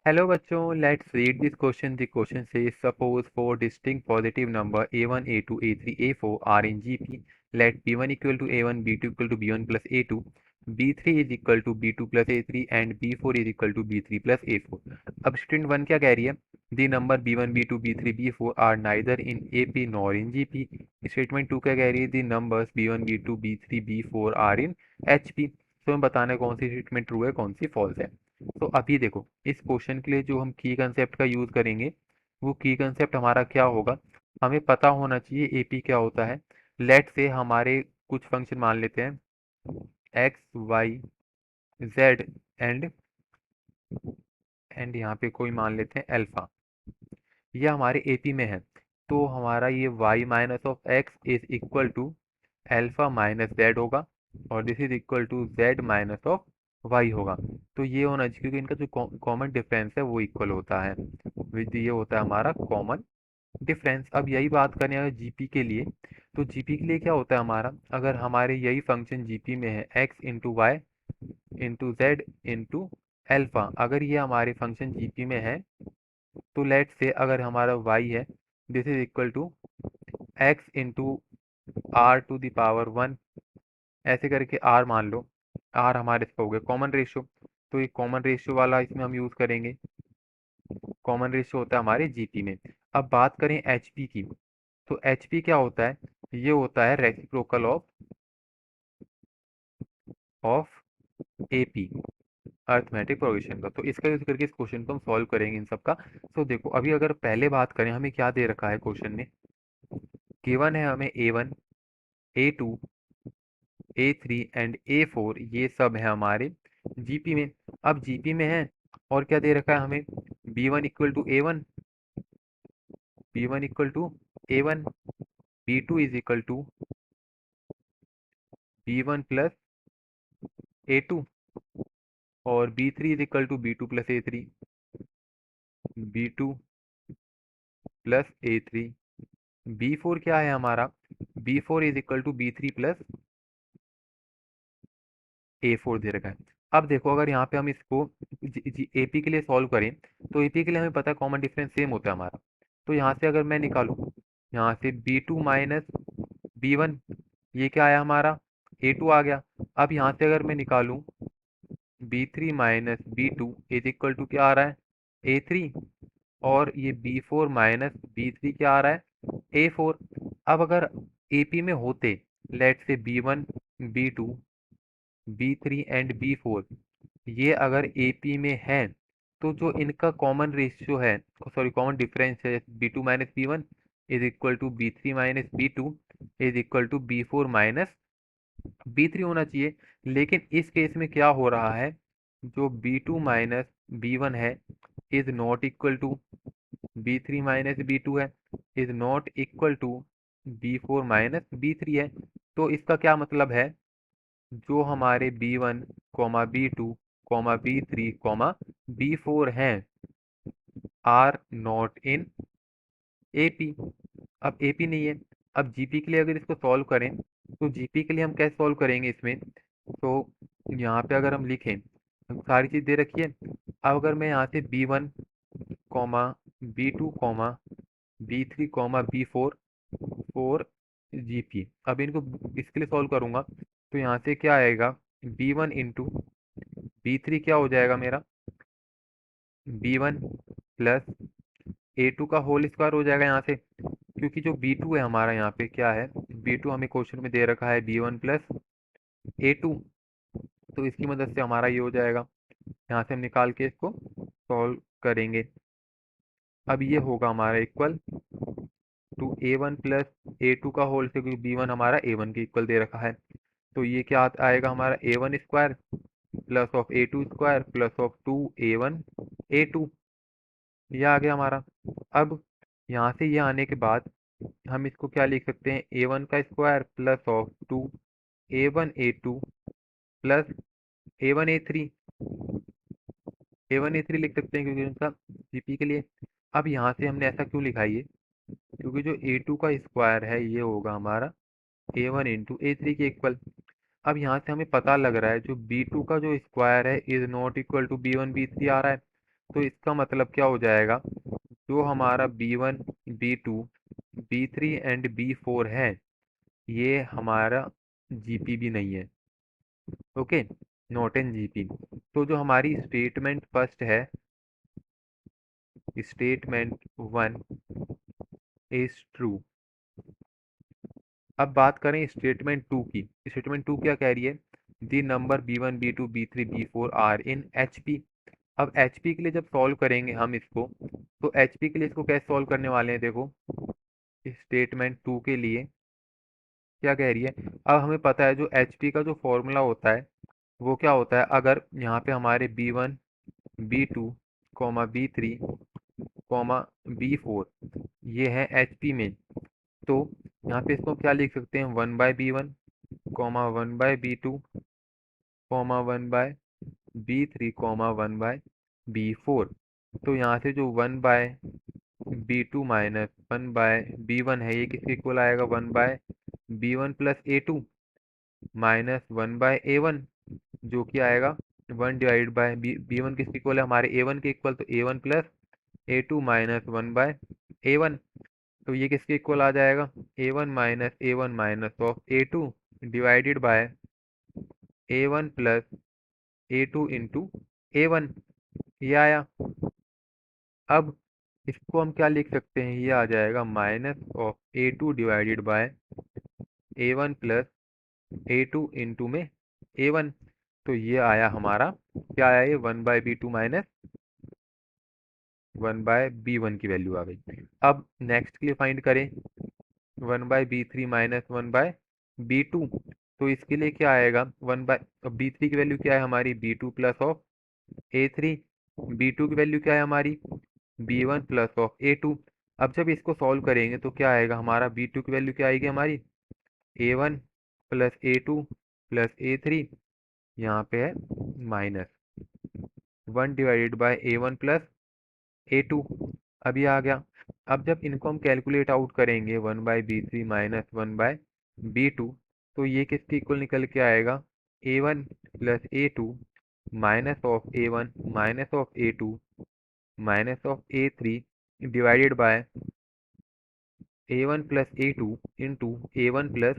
Hello बच्चों, let's read this question. The question says, suppose four distinct positive number a1, a2, a3, a4 are in GP. Let b1 equal to a1, b2 equal to b1 plus a2, b3 is equal to b2 plus a3 and b4 is equal to b3 plus a4. अब student one क्या कह रही है? The number b1, b2, b3, b4 are neither in AP nor in GP. Statement two क्या कह रही है? The numbers b1, b2, b3, b4 are in HP. तो हमें बताना है कौन सी स्टेटमेंट ट्रू है, कौन सी फॉल्स है। तो अभी देखो, इस क्वेश्चन के लिए जो हम की कंसेप्ट का यूज करेंगे, वो की कंसेप्ट हमारा क्या होगा? हमें पता होना चाहिए एपी क्या होता है। लेट से हमारे कुछ फंक्शन मान लेते हैं, एक्स वाई जेड एंड यहाँ पे कोई मान लेते हैं अल्फा। ये हमारे एपी में है। तो हमारा ये y minus of x is equal to alpha minus z होगा, और this is equal to z minus of y होगा। तो ये होना चाहिए क्योंकि इनका जो कॉमन डिफरेंस है वो इक्वल होता है, विद ये होता है हमारा कॉमन डिफरेंस। अब यही बात करें अगर जीपी के लिए, तो जीपी के लिए क्या होता है हमारा, अगर हमारे यही फंक्शन जीपी में है x into y into z into alpha, अगर ये हमारे फंक्शन जीपी में है, तो लेट से अगर हमारा y है, this is equal to x into r to the power one, ऐसे करके r मान लो। r हमारे इसका हो गया कॉमन रेशियो, तो ये कॉमन रेशियो वाला इसमें हम यूज करेंगे। कॉमन रेशियो होता है हमारे जीपी में। अब बात करें एचपी की, तो एचपी क्या होता है? ये होता है reciprocal of AP, arithmetic progression का। तो इसका यूज करके इस क्वेश्चन को हम सॉल्व करेंगे इन सब का। तो देखो, अभी अगर पहले बात करें, हमें क्या दे रखा है क्वेश्चन में? गिवन है हमें A1, A2, A3 and A4, ये सब है हमारे जीपी में। अब जीपी में है, और क्या दे रखा है हमें? B1 equal to A1, B1 equal to A1, B2 is equal to B1 plus A2, और B3 is equal to B2 plus A3, B2 plus A3। B4 क्या है हमारा? B4 is equal to B3 plus A4 दे रखा है। अब देखो, अगर यहाँ पे हम इसको एपी के लिए सॉल्व करें, तो एपी के लिए हमें पता है कॉमन डिफरेंस सेम होता है हमारा। तो यहाँ से अगर मैं निकालूँ, यहाँ से B2 माइनस B1, ये क्या आया हमारा? A2 आ गया। अब यहाँ से अगर मैं निकालूँ B3 minus B2 is equal to क्या आ रहा है? A3, और ये B4 माइनस B3 क्या आ रहा है? A4। अब अगर एपी में होते, लेट से B1, B2, B3 and B4, ये अगर एपी में है, तो जो इनका कॉमन रेशियो है, सॉरी कॉमन डिफरेंस है, B2 minus B1 is equal to B3 minus B2 is equal to B4 minus B3 होना चाहिए। लेकिन इस केस में क्या हो रहा है? जो B2 माइनस B1 है is not equal to B3 minus B2 है, is not equal to B4 minus B3 है। तो इसका क्या मतलब है? जो हमारे B1 comma B2 comma B3 comma B4 हैं, आर नॉट इन एपी। अब एपी नहीं है। अब जीपी के लिए अगर इसको सॉल्व करें, तो जीपी के लिए हम कैसे सॉल्व करेंगे इसमें? तो यहाँ पे अगर हम लिखें, सारी चीज़ दे रखी है। अब अगर मैं यहाँ से B1 comma B2 comma B3 comma B4 four GP, अब इनको इसके लिए सॉल्व करूंगा, तो यहाँ से क्या आएगा? B1 इंटू B3 क्या हो जाएगा मेरा? B1 प्लस A2 का होल स्क्वायर हो जाएगा यहाँ से, क्योंकि जो B2 है हमारा, यहाँ पे क्या है? B2 हमें क्वेश्चन में दे रखा है B1 प्लस A2, तो इसकी मदद से हमारा ये हो जाएगा। यहाँ से हम निकाल के इसको सॉल्व करेंगे। अब ये होगा हमारा equal to A1 plus A2 का होल से, क्योंकि B1 हमारा A1 के इक्वल दे रखा है। तो ये क्या आएगा हमारा? A1 square plus of A2 square plus of 2A1 A2, ये आ गया हमारा। अब यहाँ से ये आने के बाद हम इसको क्या लिख सकते हैं? A1 का square plus of 2A1 A2 plus A1 A3 लिख सकते हैं, क्योंकि इनका जीपी के लिए। अब यहाँ से हमने ऐसा क्यों लिखा है ये? क्योंकि जो A2 का स्क्वायर है ये होगा हमारा A1 इंटू A3 के इक्वल। अब यहाँ से हमें पता लग रहा है जो B2 का जो स्क्वायर है is not equal to B1 B3 आ रहा है। तो इसका मतलब क्या हो जाएगा, जो हमारा B1 B2 B3 and B4 है, ये हमारा जीपी भी नहीं है। Okay, not in GP. तो जो हमारी स्टेटमेंट फर्स्ट है, स्टेटमेंट वन इज ट्रू। अब बात करें स्टेटमेंट टू की। स्टेटमेंट टू क्या कह रही है, the number B1 B2 B3 B4 are in HP। अब HP के लिए जब सॉल्व करेंगे हम इसको, तो HP के लिए इसको कैसे सॉल्व करने वाले हैं, देखो स्टेटमेंट टू के लिए क्या कह रही है। अब हमें पता है जो HP का जो फॉर्मूला होता है वो क्या होता है, अगर यहाँ पे हमारे B1 B2 B3 B4 ये है HP में, तो यहाँ पे इसको क्या लिख सकते हैं, 1/B1 1/B2 1/B3 1/B4। तो यहाँ से जो 1/B2 माइनस 1/B1 है, ये किसके इक्वल आएगा, 1/B1 plus A2 minus 1/A1, जो कि आएगा 1/B1 किसके इक्वल है, हमारे A1 के इक्वल, तो A1 plus A2 minus 1/A1। तो ये किसके इक्वल आ जाएगा, A1 minus of A2 divided by A1 plus A2 into A1। ये आया। अब इसको हम क्या लिख सकते हैं, ये आ जाएगा minus of A2 divided by A1 plus A2 into में A1। तो ये आया हमारा, क्या आया, ये 1/B2 माइनस 1/B1 की वैल्यू आ गई। अब नेक्स्ट के लिए फाइंड करें, 1/B3 माइनस 1/B2। तो इसके लिए क्या आएगा, B3 की वैल्यू क्या है हमारी, B2 plus of A3। B2 की वैल्यू क्या है हमारी, B1 प्लस ऑफ A2। अब जब इसको सॉल्व करेंगे तो क्या आएगा हमारा, B2 की वैल्यू क्या आएगी हमारी, A1 plus A2 plus A3, यहाँ पे है माइनस 1/A1 प्लस A2। अभी आ गया। अब जब इनको हम कैलकुलेट आउट करेंगे, 1/B3 माइनस 1/B2, तो ये किसके इक्वल निकल के आएगा, A1 plus A2 minus of A1 minus of A2 minus of A3 divided by A1 plus A2 into A1 plus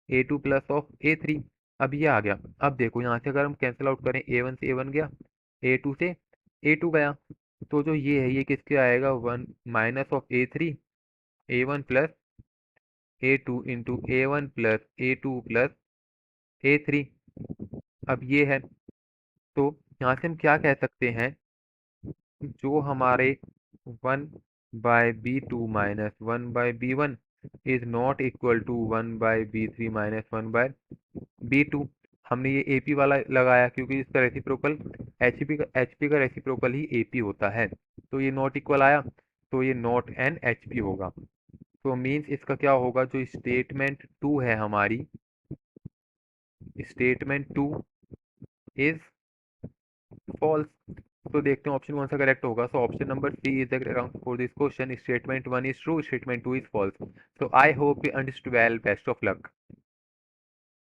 A2 plus of A3। अब ये आ गया। अब देखो यहाँ से अगर हम कैंसिल आउट करें, A1 से A1 गया, A2 से A2 गया, तो जो ये है ये किसके आएगा, 1 minus of A3 A1 plus A2 into A1 plus A2 plus A3। अब ये है। तो यहाँ से हम क्या कह सकते हैं, जो हमारे 1/B2 minus 1/B1 is not equal to 1/B3 minus 1/B2। हमने ये AP वाला लगाया क्योंकि इसका रेसिप्रोकल HP का रेसिप्रोकल ही AP होता है। तो ये नॉट इक्वल आया, तो ये नॉट एन HP होगा। तो मीन्स इसका क्या होगा, जो स्टेटमेंट टू है हमारी, स्टेटमेंट टू इज फॉल्स। तो देखते हैं ऑप्शन कौन सा करेक्ट होगा। So option number c is the correct answer for this question, statement one is true, statement two is false. So I hope you understood well, best of luck.